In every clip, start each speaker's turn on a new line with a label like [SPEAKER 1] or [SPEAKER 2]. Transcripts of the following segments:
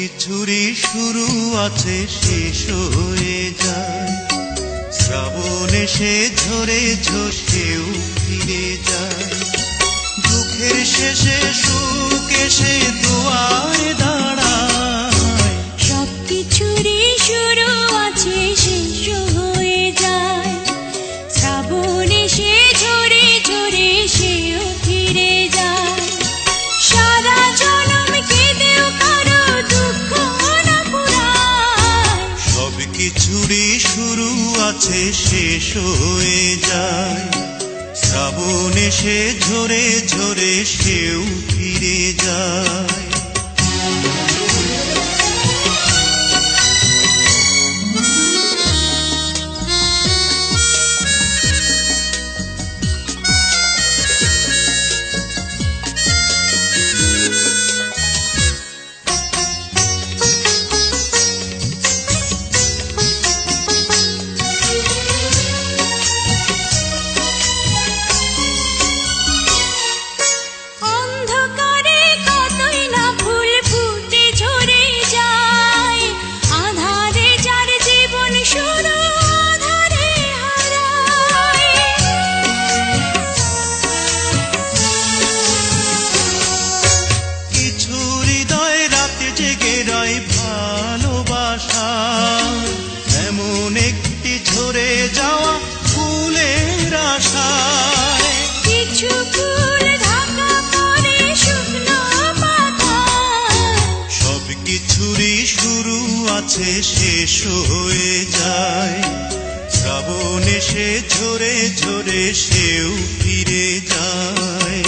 [SPEAKER 1] কিছুরই শুরু আছে শেষ হয়ে যায়, শ্রাবণ এসে ঝরে ঝসেও ফিরে যায়। দুঃখের শেষে সুখ এসে দুয়ারে দাঁড়ায়,
[SPEAKER 2] সবকিছুরই শুরু আছে শেষ হয়ে যায়, শ্রাবণ এসে ঝরে ঝরে সেও ফিরে যায়। সারা জনম কেঁদেও কারো দুঃখ না ফুরায়,
[SPEAKER 1] সবকিছুরই শুরু আছে শেষ হয়ে যায়, শ্রাবণ এসে ঝরে ঝরে সেও ফিরে যায়।
[SPEAKER 2] অন্ধকারে কতই না ফুল ফুটে ঝরে যায়, আঁধারে যার জীবন শুরু আঁধারে হারায়।
[SPEAKER 1] কিছু হৃদয় রাতে জেগে রয় ভালোবাসা, এমন একটি ঝরে যাওয়া ফুলের আশায়।
[SPEAKER 2] কিছু ফুল ঢাকা পড়ে শুকনো পাতায়,
[SPEAKER 1] সবকিছুরই শুরু আছে শেষ হয়ে যায়, শ্রাবণ এসে ঝরে ঝরে সেও ফিরে যায়।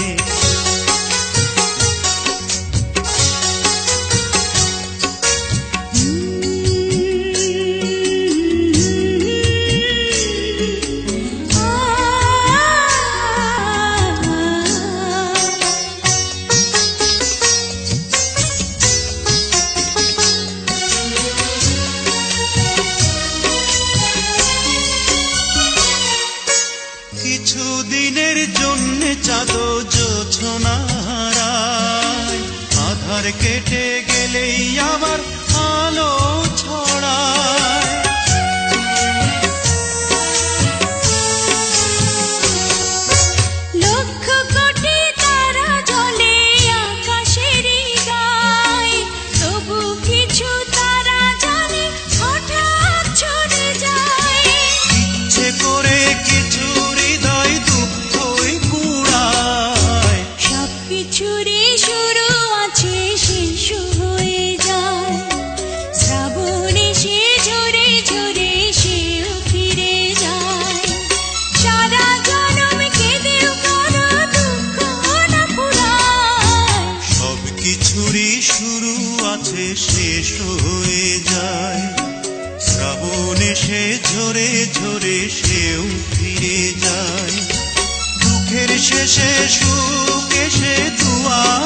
[SPEAKER 1] কিছু দিনের জন্য চাঁদ জোছনা হারায়, আধার কেটে গেলেই আবার আলো ছড়ায়।
[SPEAKER 2] লক্ষ কোটি তারা জ্বলে আকাশেরই গায়ে, তবু কিছু তারা জানে হঠাৎ ছড়ে যায়।
[SPEAKER 1] ইচ্ছে করে কিছু হৃদয় দুঃখই কুড়ায়,
[SPEAKER 2] সবকিছুরই শুরু আছে শেষ হয়ে যায়, শ্রাবণ এসে ঝরে ঝরে সেও ফিরে যায়। সারা জনম কেঁদেও কারো দুঃখ না ফুরায়,
[SPEAKER 1] সবকিছুরই শুরু আছে শেষ হয়ে যায়, শ্রাবণ এসে ঝরে ঝরে সেও ফিরে যায়। দুঃখের শেষে সুখ এসে দুয়ারে